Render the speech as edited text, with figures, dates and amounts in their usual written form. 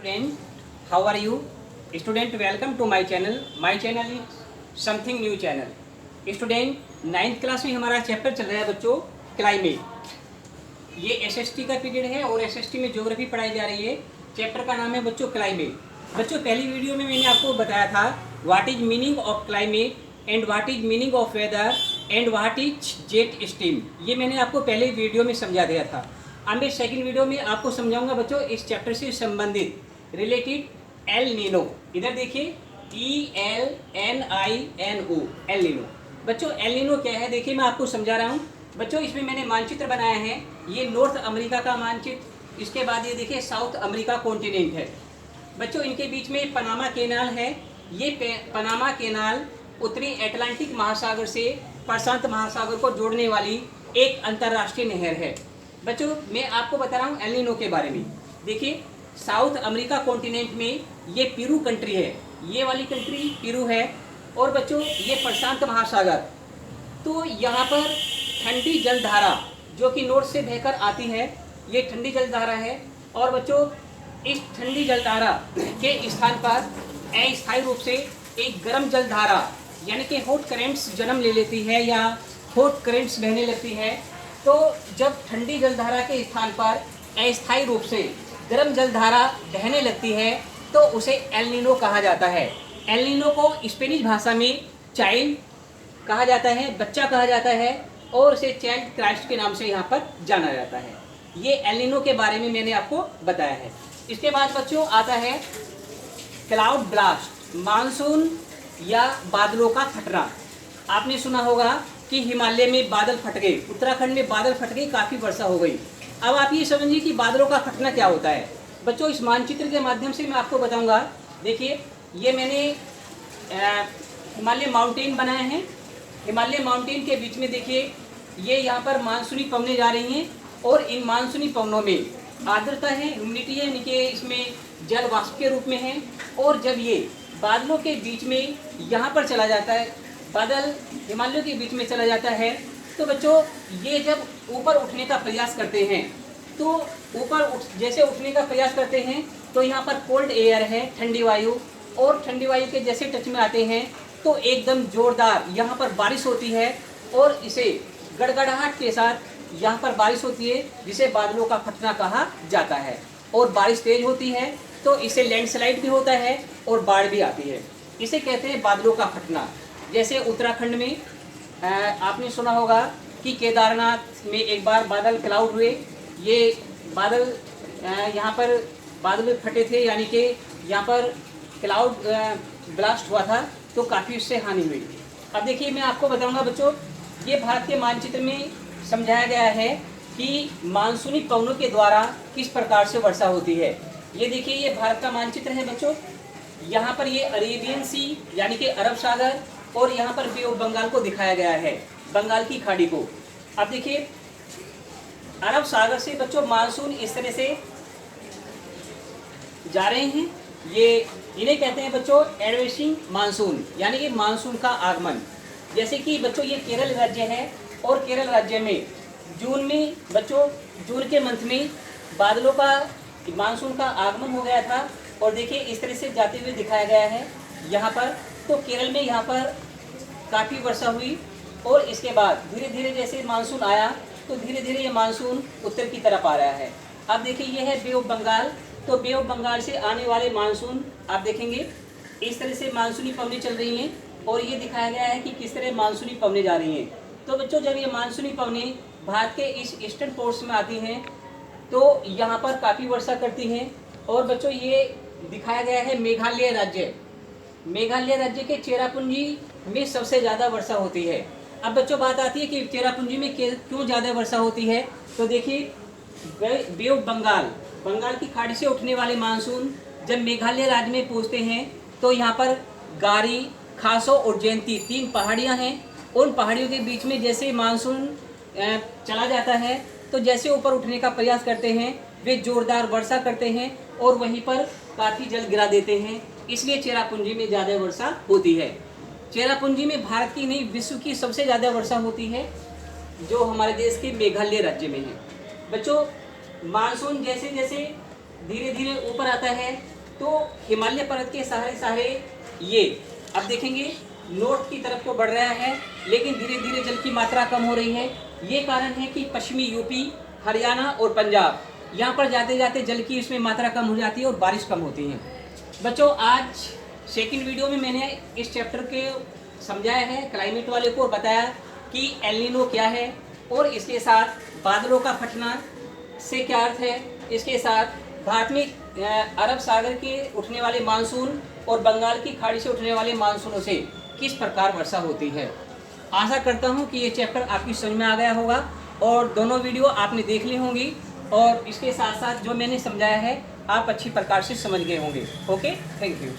friend, how are you? Student, welcome to my channel. My channel is something new channel. Student, 9th class में हमारा chapter चल रहा है बच्चों climate. ये एसएसटी का पीरियड है और एसएसटी में ज्योग्राफी पढ़ाई जा रही है। चैप्टर का नाम है बच्चों क्लाइमेट। बच्चों पहली वीडियो में मैंने आपको बताया था what is meaning of climate and what is meaning of weather and what is jet stream. ये मैंने आपको पहले वीडियो में समझा दिया था। अब मैं सेकंड वीडियो में आपको समझाऊंगा बच्चों इस चैप्टर से संबंधित रिलेटेड एल नीनो। इधर देखिए ELNINO एल नीनो। बच्चों एल नीनो क्या है देखिए मैं आपको समझा रहा हूँ। बच्चों इसमें मैंने मानचित्र बनाया है। ये नॉर्थ अमेरिका का मानचित्र, इसके बाद ये देखिए साउथ अमेरिका कॉन्टिनेंट है। बच्चों इनके बीच में पनामा कैनाल है। ये पनामा कैनाल उत्तरी अटलांटिक महासागर से प्रशांत महासागर को जोड़ने वाली एक अंतर्राष्ट्रीय नहर है। बच्चों मैं आपको बता रहा हूँ एल नीनो के बारे में। देखिए साउथ अमेरिका कॉन्टिनेंट में ये पेरू कंट्री है, ये वाली कंट्री पेरू है। और बच्चों ये प्रशांत महासागर, तो यहाँ पर ठंडी जलधारा जो कि नॉर्थ से बहकर आती है, ये ठंडी जलधारा है। और बच्चों इस ठंडी जलधारा के स्थान पर अस्थायी रूप से एक गर्म जलधारा यानी कि हॉट करेंट्स जन्म ले लेती है या हॉट करेंट्स बहने लगती है। तो जब ठंडी जलधारा के स्थान पर अस्थायी रूप से गर्म जलधारा बहने लगती है तो उसे एल नीनो कहा जाता है। एल नीनो को स्पेनिश भाषा में चाइल्ड कहा जाता है, बच्चा कहा जाता है, और उसे चाइल्ड क्राइस्ट के नाम से यहाँ पर जाना जाता है। ये एल नीनो के बारे में मैंने आपको बताया है। इसके बाद बच्चों आता है क्लाउड ब्लास्ट, मानसून या बादलों का फटना। आपने सुना होगा कि हिमालय में बादल फट गए, उत्तराखंड में बादल फट गए, काफ़ी वर्षा हो गई। अब आप ये समझिए कि बादलों का फटना क्या होता है। बच्चों इस मानचित्र के माध्यम से मैं आपको बताऊंगा। देखिए ये मैंने हिमालय माउंटेन बनाए हैं। हिमालय माउंटेन के बीच में देखिए ये यहाँ पर मानसूनी पवनें जा रही हैं और इन मानसूनी पवनों में आर्द्रता है, ह्यूमिडिटी है, नीचे इसमें जल वाष्प के रूप में है। और जब ये बादलों के बीच में यहाँ पर चला जाता है, बादल हिमालयों के बीच में चला जाता है, तो बच्चों ये जब ऊपर उठने का प्रयास करते हैं तो जैसे उठने का प्रयास करते हैं तो यहाँ पर कोल्ड एयर है, ठंडी वायु, और ठंडी वायु के जैसे टच में आते हैं तो एकदम जोरदार यहाँ पर बारिश होती है और इसे गड़गड़ाहट के साथ यहाँ पर बारिश होती है, जिसे बादलों का फटना कहा जाता है। और बारिश तेज होती है तो इसे लैंडस्लाइड भी होता है और बाढ़ भी आती है। इसे कहते हैं बादलों का फटना। जैसे उत्तराखंड में आपने सुना होगा कि केदारनाथ में एक बार बादल क्लाउड हुए। ये बादल यहाँ पर बादल फटे थे, यानी कि यहाँ पर क्लाउड ब्लास्ट हुआ था, तो काफ़ी उससे हानि हुई। अब देखिए मैं आपको बताऊंगा बच्चों, ये भारत के मानचित्र में समझाया गया है कि मानसूनी पवनों के द्वारा किस प्रकार से वर्षा होती है। ये देखिए ये भारत का मानचित्र है बच्चों। यहाँ पर ये अरेबियन सी यानी कि अरब सागर और यहाँ पर बे ऑफ बंगाल को दिखाया गया है, बंगाल की खाड़ी को। अब देखिए अरब सागर से बच्चों मानसून इस तरह से जा रहे हैं। ये इन्हें कहते हैं बच्चों एडवेंसिंग मानसून, यानी कि मानसून का आगमन। जैसे कि बच्चों ये केरल राज्य है और केरल राज्य में जून में बच्चों जून के मंथ में बादलों का मानसून का आगमन हो गया था। और देखिए इस तरह से जाते हुए दिखाया गया है यहाँ पर। तो केरल में यहाँ पर काफ़ी वर्षा हुई और इसके बाद धीरे धीरे जैसे मानसून आया तो धीरे धीरे ये मानसून उत्तर की तरफ आ रहा है। अब देखिए ये है बे ऑफ बंगाल। तो बे ऑफ बंगाल से आने वाले मानसून आप देखेंगे इस तरह से मानसूनी पवनें चल रही हैं और ये दिखाया गया है कि किस तरह मानसूनी पवनें जा रही हैं। तो बच्चों जब ये मानसूनी पवनें भारत के इस ईस्टर्न पोर्ट्स में आती हैं तो यहाँ पर काफ़ी वर्षा करती हैं। और बच्चों ये दिखाया गया है मेघालय राज्य, मेघालय राज्य के चेरापूंजी में सबसे ज़्यादा वर्षा होती है। अब बच्चों बात आती है कि चेरापूंजी में क्यों ज़्यादा वर्षा होती है। तो देखिए बे ऑफ बंगाल, बंगाल की खाड़ी से उठने वाले मानसून जब मेघालय राज्य में पहुँचते हैं तो यहाँ पर गारी, खासो और जयंती 3 पहाड़ियाँ हैं। उन पहाड़ियों के बीच में जैसे मानसून चला जाता है तो जैसे ऊपर उठने का प्रयास करते हैं वे जोरदार वर्षा करते हैं और वहीं पर काफ़ी जल गिरा देते हैं। इसलिए चेरापूंजी में ज़्यादा वर्षा होती है। चेरापूंजी में भारत की नहीं विश्व की सबसे ज़्यादा वर्षा होती है जो हमारे देश के मेघालय राज्य में है। बच्चों मानसून जैसे जैसे धीरे धीरे ऊपर आता है तो हिमालय पर्वत के सहारे सहारे ये अब देखेंगे नॉर्थ की तरफ तो बढ़ रहा है, लेकिन धीरे धीरे जल की मात्रा कम हो रही है। ये कारण है कि पश्चिमी यूपी, हरियाणा और पंजाब यहाँ पर जाते जाते जल की इसमें मात्रा कम हो जाती है और बारिश कम होती है। बच्चों, आज सेकंड वीडियो में मैंने इस चैप्टर के समझाया है, क्लाइमेट वाले को बताया कि एल नीनो क्या है, और इसके साथ बादलों का फटना से क्या अर्थ है, इसके साथ भारत में अरब सागर के उठने वाले मानसून और बंगाल की खाड़ी से उठने वाले मानसूनों से किस प्रकार वर्षा होती है। आशा करता हूँ कि ये चैप्टर आपकी समझ में आ गया होगा और दोनों वीडियो आपने देख ली होंगी, और इसके साथ साथ जो मैंने समझाया है आप अच्छी प्रकार से समझ गए होंगे। Okay, thank you.